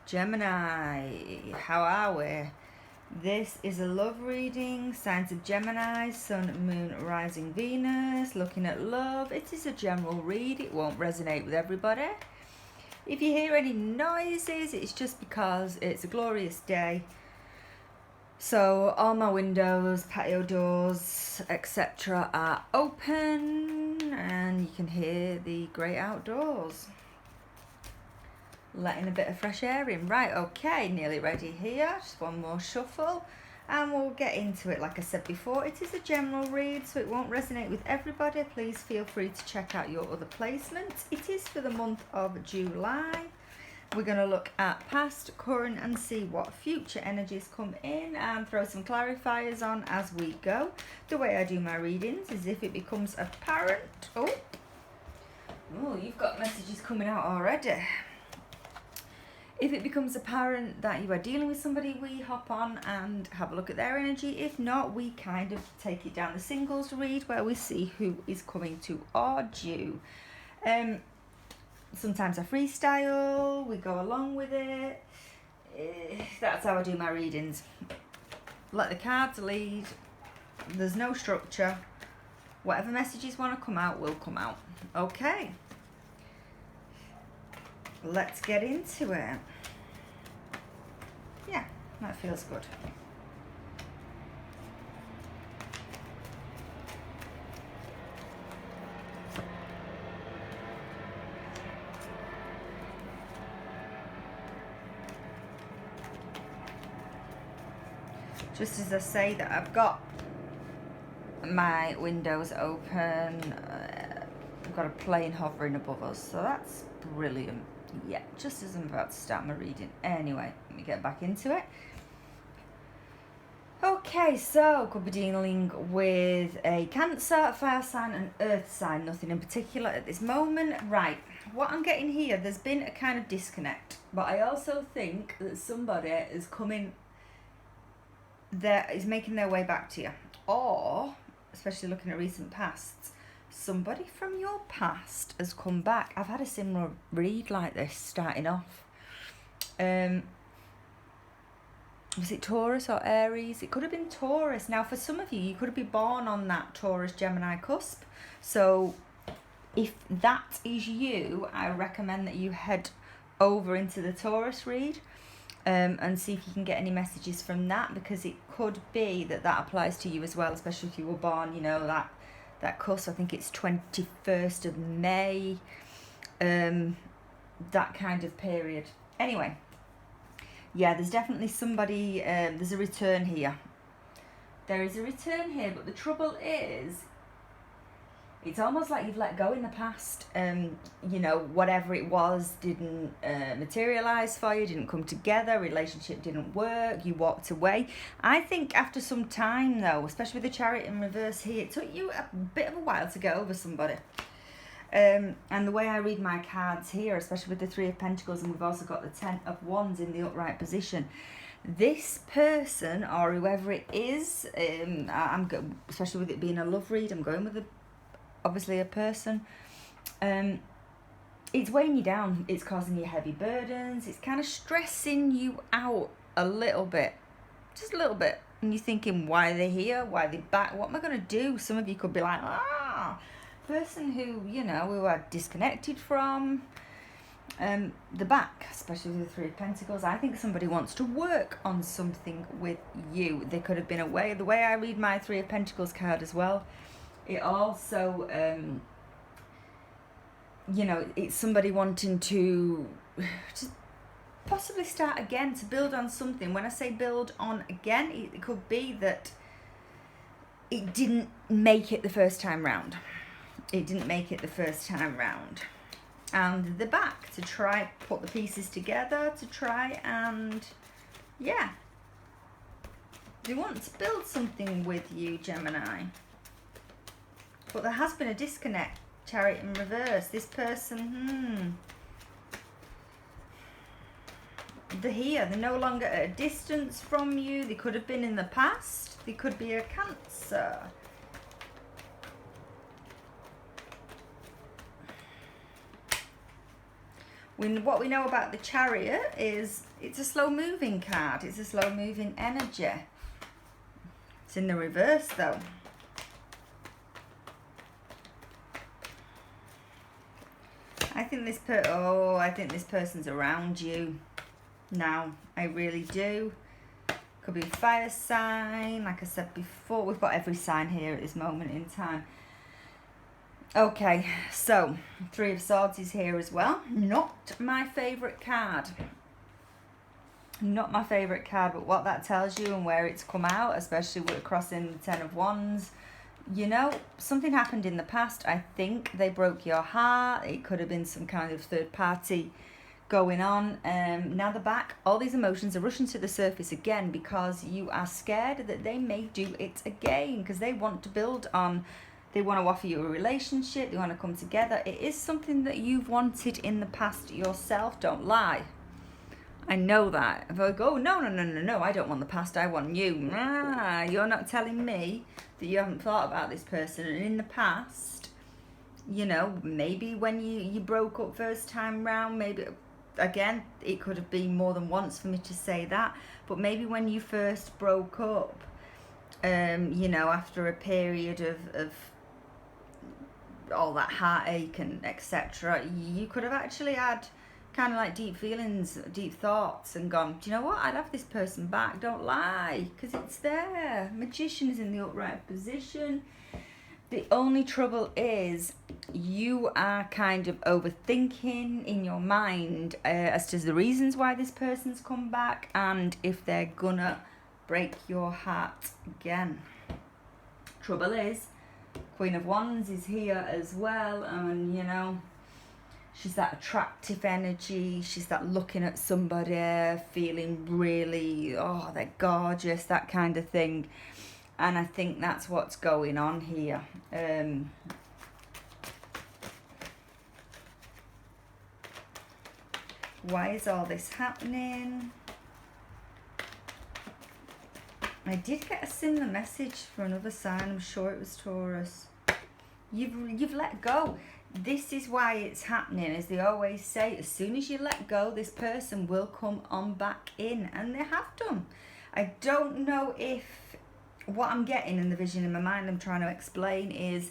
Gemini, how are we? This is a love reading, signs of Gemini, Sun, Moon, Rising Venus, looking at love. It is a general read, it won't resonate with everybody. If you hear any noises, it's just because it's a glorious day. So all my windows, patio doors, etc. are open and you can hear the great outdoors. Letting a bit of fresh air in. Right, okay, nearly ready here. Just one more shuffle and we'll get into it. Like I said before, it is a general read, so it won't resonate with everybody. Please feel free to check out your other placements. It is for the month of July. We're going to look at past, current and see what future energies come in and throw some clarifiers on as we go. The way I do my readings is if it becomes apparent. Oh, you've got messages coming out already. If it becomes apparent that you are dealing with somebody, we hop on and have a look at their energy. If not, we kind of take it down the singles read where we see who is coming to our due. Sometimes I freestyle, we go along with it. That's how I do my readings. Let the cards lead. There's no structure. Whatever messages want to come out will come out. Okay. Let's get into it. Yeah, that feels good. Just as I say that, I've got my windows open. I've got a plane hovering above us, so that's brilliant. Yeah, just as I'm about to start my reading. Anyway, let me get back into it. Okay, so could be dealing with a Cancer, fire sign and earth sign. Nothing in particular at this moment. Right, what I'm getting here, there's been a kind of disconnect. But I also think that somebody is coming, that is making their way back to you. Or, especially looking at recent pasts, somebody from your past has come back. I've had a similar read like this starting off. Was it Taurus or Aries? It could have been Taurus. Now for some of you, you could have been born on that Taurus Gemini cusp. So if that is you, I recommend that you head over into the Taurus read and see if you can get any messages from that, because it could be that applies to you as well, especially if you were born, you know, that cusp. I think it's 21st of May, that kind of period. Anyway, yeah, there's definitely somebody, there's a return here. There is a return here, but the trouble is, it's almost like you've let go in the past. You know, whatever it was didn't materialise for you, didn't come together, relationship didn't work, you walked away. I think after some time though, especially with the Chariot in reverse here, it took you a bit of a while to get over somebody. And the way I read my cards here, especially with the Three of Pentacles, and we've also got the Ten of Wands in the upright position, this person or whoever it is, especially with it being a love read, I'm going with obviously a person, it's weighing you down, it's causing you heavy burdens, it's kind of stressing you out a little bit, just a little bit, and you're thinking, why are they here, why are they back, what am I going to do? Some of you could be like, person who, you know, we were disconnected from, the back, especially with the Three of Pentacles. I think somebody wants to work on something with you. They could have been away. The way I read my Three of Pentacles card as well, it also, you know, it's somebody wanting to just possibly start again, to build on something. When I say build on again, it could be that it didn't make it the first time round. It didn't make it the first time round. And the back, to try put the pieces together, to try and, yeah. They want to build something with you, Gemini. But there has been a disconnect, Chariot in reverse. This person, they're here. They're no longer at a distance from you. They could have been in the past. They could be a Cancer. What we know about the Chariot is it's a slow moving card. It's a slow moving energy. It's in the reverse though. I think this person's around you now. I really do. Could be a fire sign, like I said before. We've got every sign here at this moment in time. Okay, so Three of Swords is here as well. Not my favourite card. Not my favourite card, but what that tells you and where it's come out, especially with crossing the Ten of Wands, you know, something happened in the past. I think they broke your heart. It could have been some kind of third party going on. Now they're back. All these emotions are rushing to the surface again because you are scared that they may do it again, because they want to build on, they want to offer you a relationship, they want to come together. It is something that you've wanted in the past yourself, don't lie. I know that. If I go, no, I don't want the past, I want you. You're not telling me that you haven't thought about this person. And in the past, you know, maybe when you broke up first time round, maybe, again, it could have been more than once for me to say that, but maybe when you first broke up, you know, after a period of all that heartache and etc., you could have actually had kind of like deep feelings, deep thoughts, and gone, do you know what, I'd have this person back, don't lie, because it's there. Magician is in the upright position. The only trouble is you are kind of overthinking in your mind as to the reasons why this person's come back and if they're gonna break your heart again. Trouble is, Queen of Wands is here as well, and you know, she's that attractive energy. She's that looking at somebody, feeling really, oh, they're gorgeous, that kind of thing. And I think that's what's going on here. Why is all this happening? I did get a similar message for another sign. I'm sure it was Taurus. You've let go. This is why it's happening. As they always say, as soon as you let go, this person will come on back in, and they have done. I don't know if what I'm getting in the vision in my mind I'm trying to explain is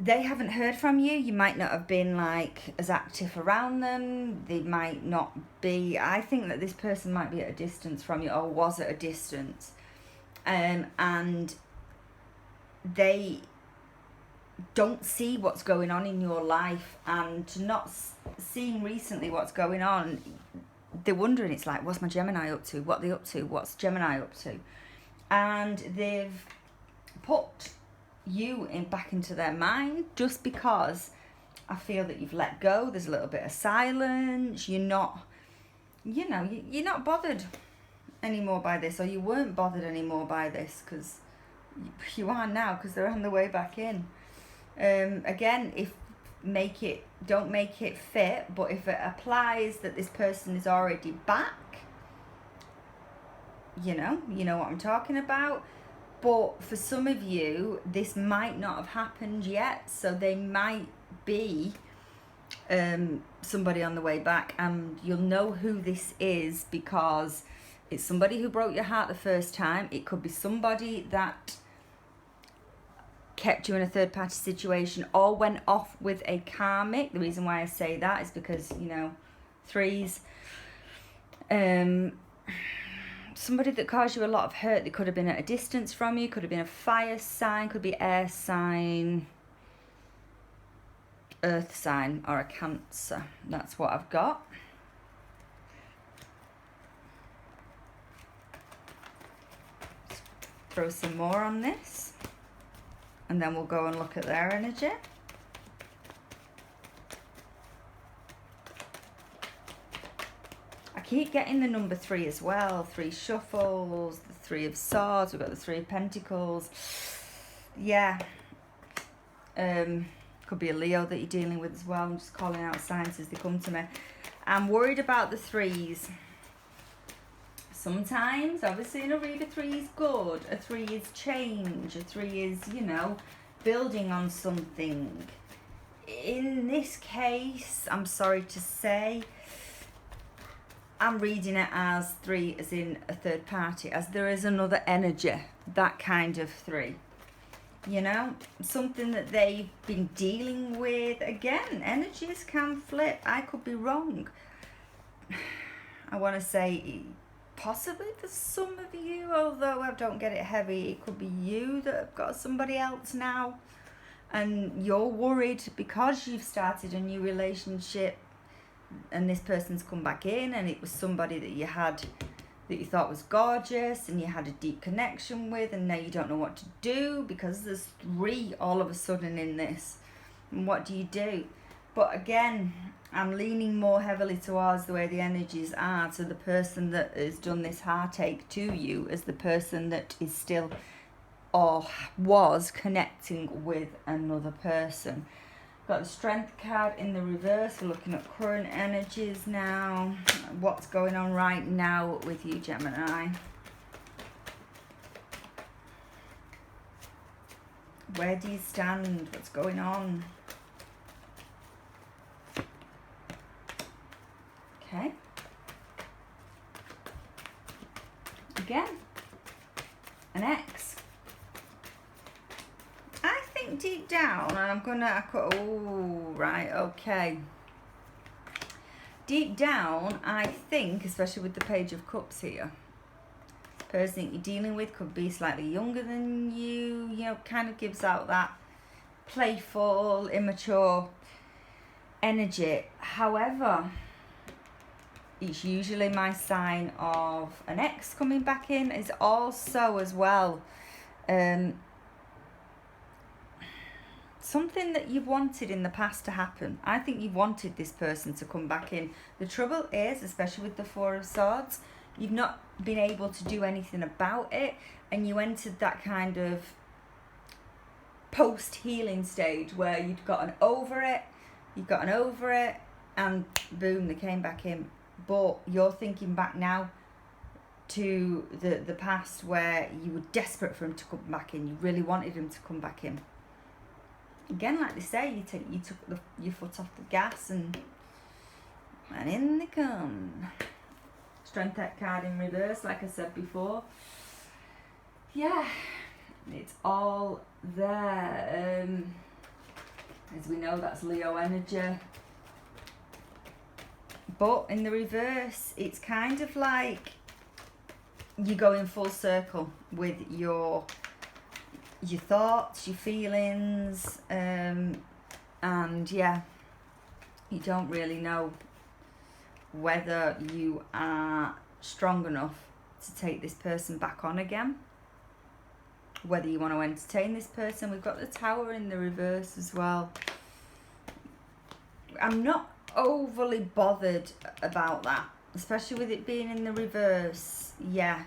they haven't heard from you. You might not have been like as active around them. They might not be. I think that this person might be at a distance from you, or was at a distance, and they don't see what's going on in your life, and to not seeing recently what's going on, they're wondering, it's like, what's my Gemini up to? What are they up to? What's Gemini up to? And they've put you back into their mind just because I feel that you've let go. There's a little bit of silence. You're not, you know, you're not bothered anymore by this, or you weren't bothered anymore by this, because you are now, because they're on the way back in. Again, don't make it fit, but if it applies that this person is already back, you know what I'm talking about. But for some of you, this might not have happened yet, so they might be somebody on the way back, and you'll know who this is because it's somebody who broke your heart the first time. It could be somebody that kept you in a third party situation or went off with a karmic. The reason why I say that is because, you know, threes, somebody that caused you a lot of hurt. They could have been at a distance from you, could have been a fire sign, could be air sign, earth sign, or a Cancer. That's what I've got. Let's throw some more on this, and then we'll go and look at their energy. I keep getting the number 3 as well. 3 shuffles, the 3 of Swords, we've got the 3 of Pentacles. Yeah. Could be a Leo that you're dealing with as well. I'm just calling out signs as they come to me. I'm worried about the 3s. Sometimes, obviously in a read, a 3 is good. A 3 is change. A 3 is, you know, building on something. in this case, I'm sorry to say, I'm reading it as 3 as in a third party, as there is another energy, that kind of 3. You know, something that they've been dealing with. Again, energies can flip. I could be wrong. I want to say possibly for some of you, although I don't get it heavy, it could be you that have got somebody else now and you're worried because you've started a new relationship and this person's come back in and it was somebody that you had that you thought was gorgeous and you had a deep connection with, and now you don't know what to do because there's 3 all of a sudden in this. And what do you do? But again, I'm leaning more heavily towards the way the energies are to the person that has done this heartache to you as the person that is still or was connecting with another person. Got the Strength card in the reverse. We're looking at current energies now. What's going on right now with you, Gemini? Where do you stand? What's going on? Okay. Again, an X. I think deep down, and oh, right, okay. Deep down, I think, especially with the Page of Cups here, the person that you're dealing with could be slightly younger than you, you know, kind of gives out that playful, immature energy. However, it's usually my sign of an ex coming back in. Is also as well something that you've wanted in the past to happen. I think you've wanted this person to come back in. The trouble is, especially with the 4 of Swords, you've not been able to do anything about it, and you entered that kind of post-healing stage where you'd gotten over it, and boom, they came back in. But you're thinking back now to the past where you were desperate for him to come back in. You really wanted him to come back in. Again, like they say, you took your foot off the gas and in they come. Strength card in reverse, like I said before. Yeah, it's all there. As we know, that's Leo energy. But in the reverse, it's kind of like you're going full circle with your thoughts, your feelings, and yeah, you don't really know whether you are strong enough to take this person back on again, whether you want to entertain this person. We've got the Tower in the reverse as well. I'm not overly bothered about that, especially with it being in the reverse. Yeah,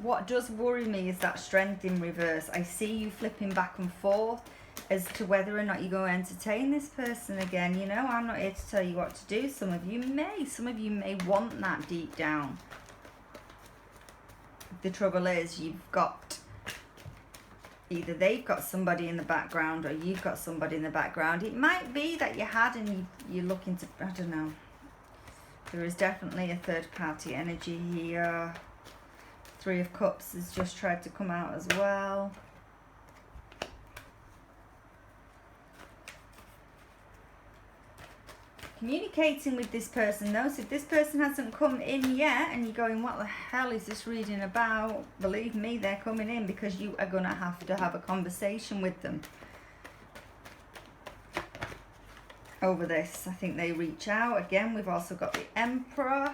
what does worry me is that Strength in reverse. I see you flipping back and forth as to whether or not you're going to entertain this person again. You know, I'm not here to tell you what to do. Some of you may want that deep down. The trouble is, you've got either they've got somebody in the background or you've got somebody in the background. It might be that you had and you're looking to, I don't know. There is definitely a third party energy here. 3 of Cups has just tried to come out as well. Communicating with this person though, so if this person hasn't come in yet and you're going, what the hell is this reading about? Believe me, they're coming in because you are going to have a conversation with them over this. I think they reach out. Again, we've also got the Emperor.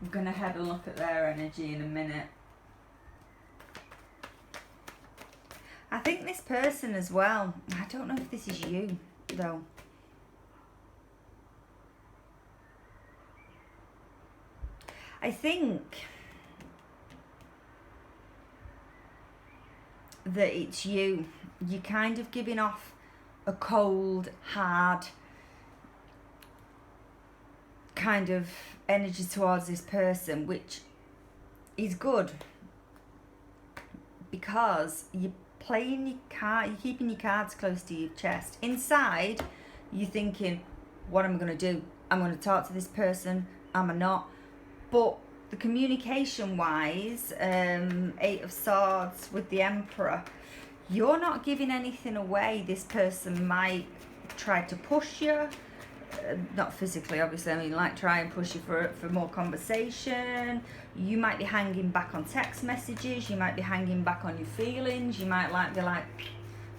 I'm going to have a look at their energy in a minute. I think this person as well, I don't know if this is you though. I think that it's you. You're kind of giving off a cold, hard kind of energy towards this person, which is good. because you're playing your card, you're keeping your cards close to your chest. Inside, you're thinking, what am I going to do? I'm going to talk to this person, am I not? But the communication wise, 8 of Swords with the Emperor, you're not giving anything away. This person might try to push you, not physically obviously, I mean like try and push you for more conversation. You might be hanging back on text messages, you might be hanging back on your feelings, you might be like,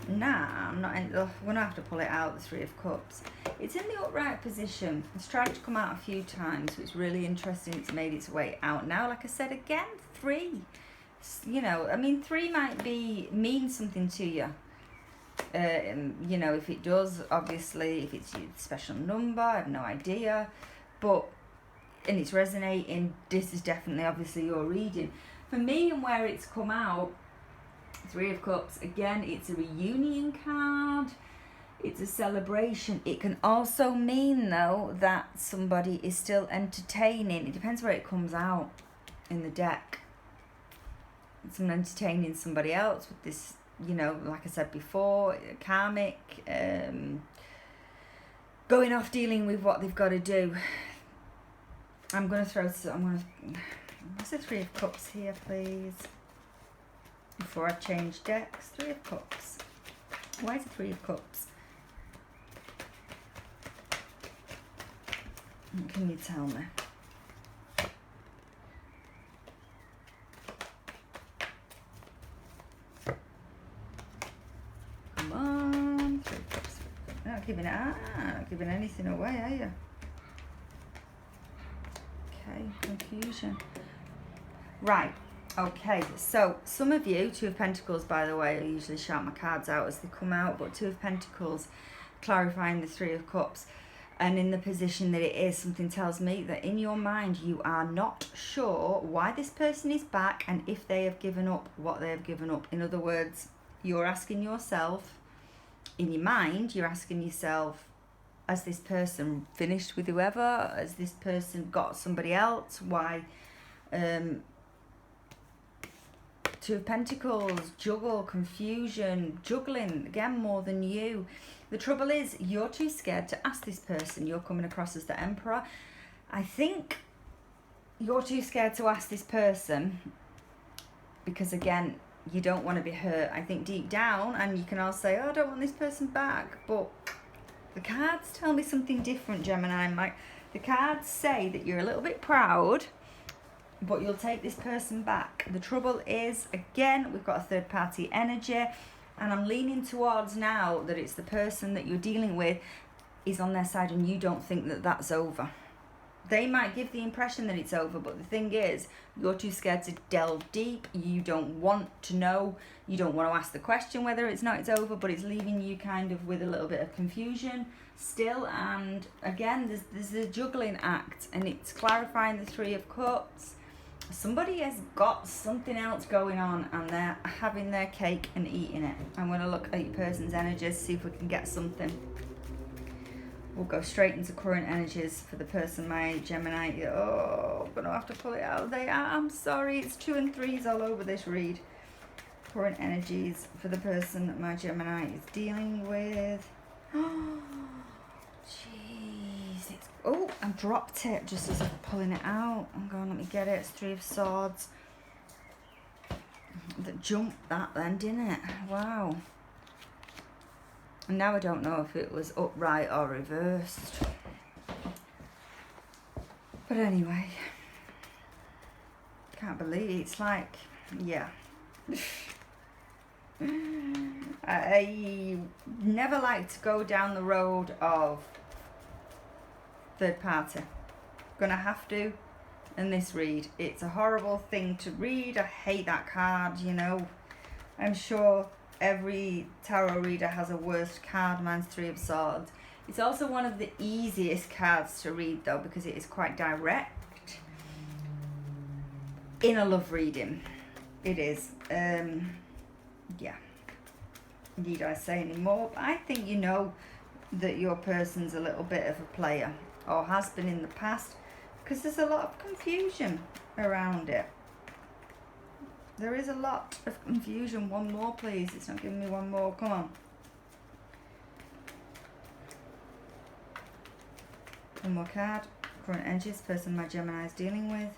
nah, I'm not in, we're gonna have to pull it out, the Three of Cups. It's in the upright position. It's tried to come out a few times, so it's really interesting. It's made its way out now. Like I said again, 3. You know, I mean, 3 might mean something to you. You know, if it does, obviously, if it's your special number, I have no idea. But, and it's resonating, this is definitely, obviously, your reading. For me and where it's come out, 3 of Cups, again, it's a reunion card. It's a celebration. It can also mean, though, that somebody is still entertaining. It depends where it comes out in the deck. It's entertaining somebody else with this, you know, like I said before, karmic, going off dealing with what they've got to do. What's the 3 of Cups here, please? Before I change decks, 3 of Cups. Why is it 3 of Cups? What can you tell me? Come on, 3 of Cups. Not giving anything away, are you? Okay, confusion. Right. Okay, so some of you, 2 of Pentacles, by the way, I usually shout my cards out as they come out, but 2 of Pentacles clarifying the 3 of Cups. And in the position that it is, something tells me that in your mind you are not sure why this person is back and if they have given up what they have given up. In other words, you're asking yourself, in your mind, you're asking yourself, has this person finished with whoever? Has this person got somebody else? Why? 2 of Pentacles, juggle, confusion, juggling, again, more than you. The trouble is, you're too scared to ask this person. You're coming across as the Emperor. I think you're too scared to ask this person because, again, you don't want to be hurt. I think deep down, and you can all say, oh, I don't want this person back, but the cards tell me something different, Gemini. Like, the cards say that you're a little bit proud, but you'll take this person back. The trouble is, again, we've got a third party energy, and I'm leaning towards now that it's the person that you're dealing with is on their side and you don't think that that's over. They might give the impression that it's over, but the thing is, you're too scared to delve deep. You don't want to know. You don't want to ask the question whether it's over, but it's leaving you kind of with a little bit of confusion still. And again, there's a juggling act, and it's clarifying the 3 of Cups. Somebody has got something else going on and they're having their cake and eating it. I'm going to look at your person's energies, see if we can get something. We'll go straight into current energies for the person, my Gemini. Oh, I'm going to have to pull it out. I'm sorry, it's 2 and 3s all over this read. Current energies for the person that my Gemini is dealing with. Oh, jeez. Oh, I dropped it just as I'm pulling it out. I'm going, let me get it. It's 3 of Swords. That jumped that then, didn't it? Wow. And now I don't know if it was upright or reversed. But anyway. Can't believe it. It's like, yeah. I never like to go down the road of third party. Gonna have to in this read. It's a horrible thing to read. I hate that card, you know. I'm sure every tarot reader has a worst card. Mine's 3 of Swords. It's also one of the easiest cards to read though, because it is quite direct in a love reading. It is. Yeah. Need I say any more? But I think you know that your person's a little bit of a player, or has been in the past, because there's a lot of confusion around it. There is a lot of confusion. One more, please. It's not giving me one more. Come on. One more card. Current energies, person my Gemini is dealing with.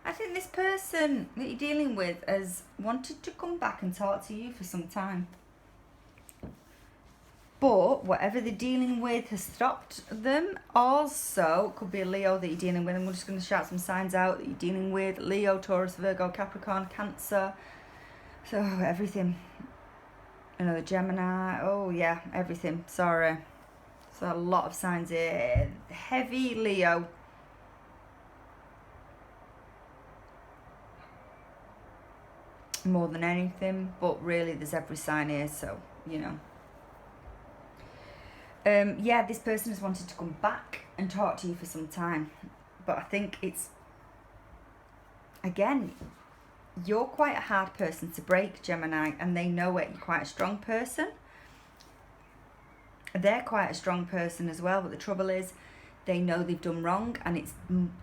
I think this person that you're dealing with has wanted to come back and talk to you for some time. But whatever they're dealing with has stopped them. Also, could be a Leo that you're dealing with. I'm just going to shout some signs out that you're dealing with. Leo, Taurus, Virgo, Capricorn, Cancer. So everything. Another Gemini. Oh yeah, everything. Sorry. So a lot of signs here. Heavy Leo. More than anything. But really there's every sign here. So, you know. Yeah, this person has wanted to come back and talk to you for some time. But I think it's, again, you're quite a hard person to break, Gemini, and they know it. You're quite a strong person. They're quite a strong person as well, but the trouble is they know they've done wrong, and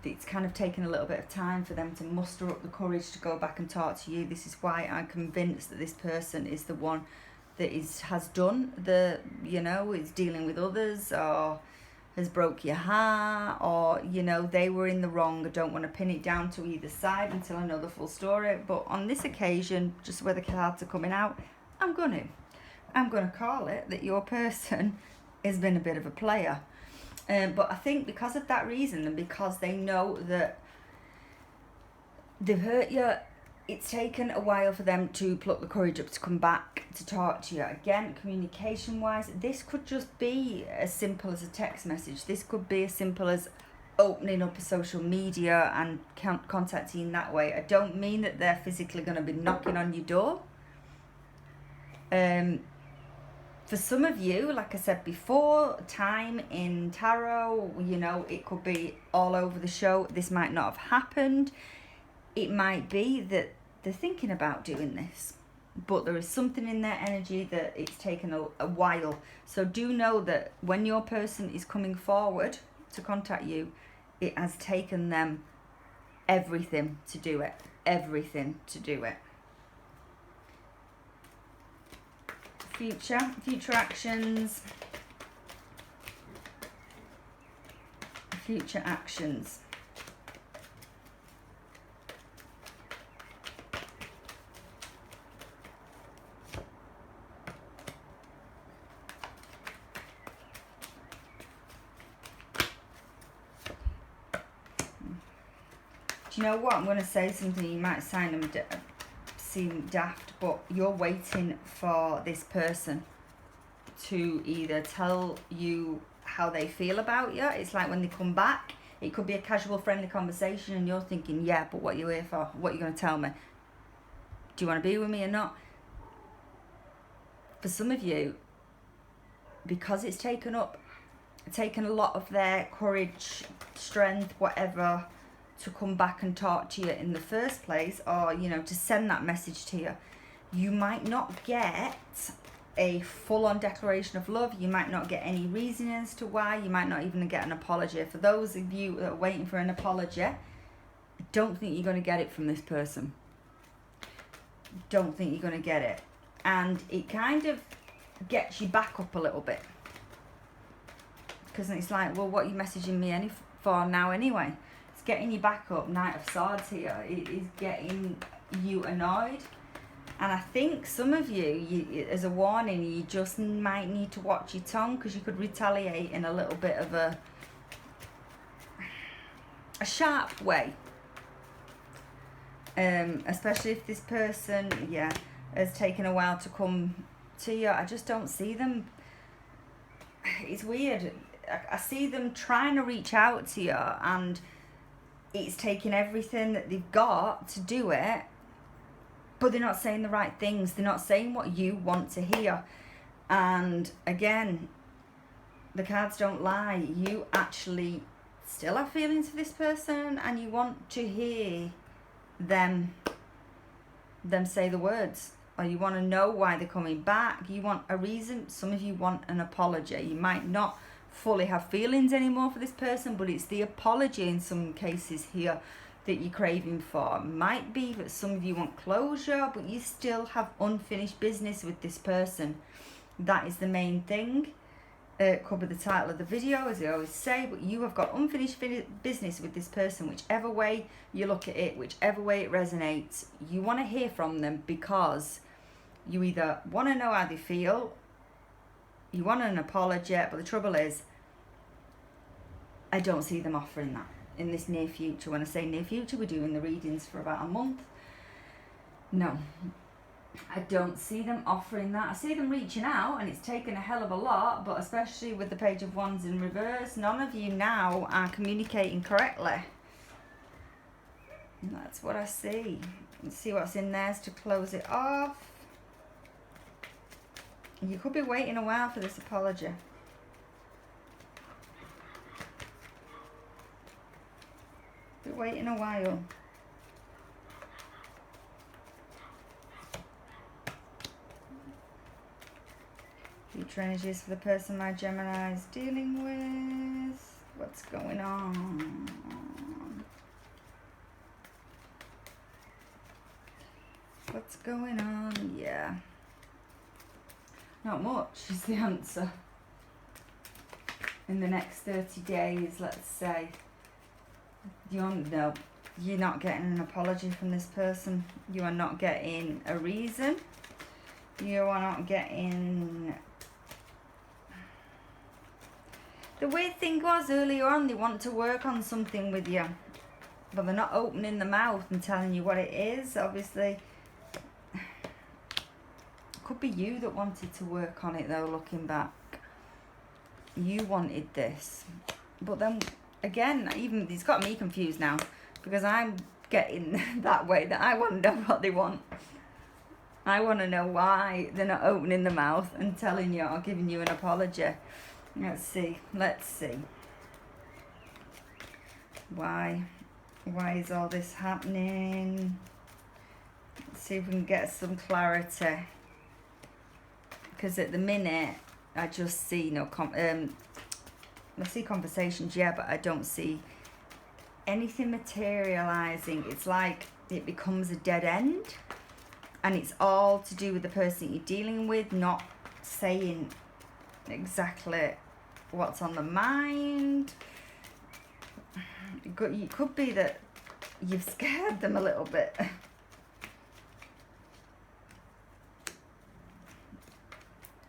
it's kind of taken a little bit of time for them to muster up the courage to go back and talk to you. This is why I'm convinced that this person is the one that has done the, you know, is dealing with others, or has broke your heart, or, you know, they were in the wrong. I don't want to pin it down to either side until I know the full story. But on this occasion, just where the cards are coming out, I'm going to call it that your person has been a bit of a player. But I think because of that reason, and because they know that they've hurt you, it's taken a while for them to pluck the courage up to come back to talk to you. Again, communication-wise, this could just be as simple as a text message. This could be as simple as opening up a social media and contacting you that way. I don't mean that they're physically going to be knocking on your door. For some of you, like I said before, time in tarot, you know, it could be all over the show. This might not have happened. It might be that they're thinking about doing this, but there is something in their energy that it's taken a while. So do know that when your person is coming forward to contact you, it has taken them everything to do it. Everything to do it. Future actions. Future actions. Do you know what? I'm going to say something. You might seem daft, but you're waiting for this person to either tell you how they feel about you. It's like when they come back, it could be a casual, friendly conversation, and you're thinking, yeah, but what are you here for? What are you going to tell me? Do you want to be with me or not? For some of you, because it's taken a lot of their courage, strength, whatever, to come back and talk to you in the first place, or, you know, to send that message to you, you might not get a full-on declaration of love. You might not get any reason as to why. You might not even get an apology. For those of you that are waiting for an apology, I don't think you're going to get it from this person. Don't think you're going to get it. And it kind of gets you back up a little bit, because it's like, well, what are you messaging me for now anyway? Getting you back up. Knight of Swords here. It is getting you annoyed, and I think some of you, as a warning, you just might need to watch your tongue, because you could retaliate in a little bit of a sharp way, especially if this person has taken a while to come to you. I just don't see them. It's weird. I see them trying to reach out to you, and it's taking everything that they've got to do it, but they're not saying the right things. They're not saying what you want to hear. And again, the cards don't lie. You actually still have feelings for this person, and you want to hear them say the words, or you want to know why they're coming back. You want a reason. Some of you want an apology. You might not fully have feelings anymore for this person, but it's the apology in some cases here that you're craving for. It might be that some of you want closure, but you still have unfinished business with this person. That is the main thing. Could be the title of the video, as I always say, but you have got unfinished business with this person. Whichever way you look at it, whichever way it resonates, you want to hear from them, because you either want to know how they feel, you want an apology, but the trouble is, I don't see them offering that in this near future. When I say near future, we're doing the readings for about a month. No, I don't see them offering that. I see them reaching out, and it's taken a hell of a lot, but especially with the Page of Wands in reverse, none of you now are communicating correctly. And that's what I see. Let's see what's in there to close it off. You could be waiting a while for this apology. Be waiting a while. Future energies for the person my Gemini is dealing with. What's going on? What's going on? Yeah. Not much is the answer. In the next 30 days, let's say. You're not getting an apology from this person. You are not getting a reason. You are not getting... The weird thing was, earlier on, they want to work on something with you, but they're not opening the mouth and telling you what it is. Obviously, it could be you that wanted to work on it, though, looking back. You wanted this. But then, again, even it's got me confused now, because I'm getting that way, that I want to know what they want. I want to know why they're not opening the mouth and telling you or giving you an apology. Let's see. Why is all this happening? Let's see if we can get some clarity. Because at the minute, I just see I see conversations, yeah, but I don't see anything materializing. It's like it becomes a dead end, and it's all to do with the person you're dealing with not saying exactly what's on the mind. It could be that you've scared them a little bit.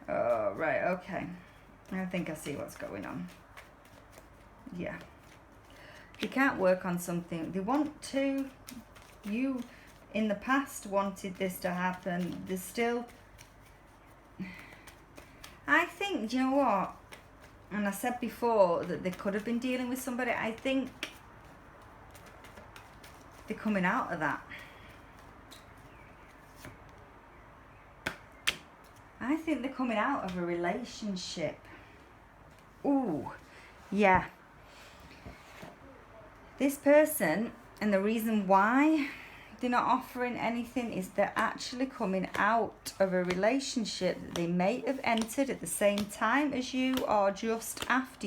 Oh, right, okay. I think I see what's going on. Yeah. They can't work on something. They want to. You, in the past, wanted this to happen. There's still... I think, you know what? And I said before that they could have been dealing with somebody. I think they're coming out of that. I think they're coming out of a relationship. Ooh, yeah. This person, and the reason why they're not offering anything is they're actually coming out of a relationship that they may have entered at the same time as you or just after you.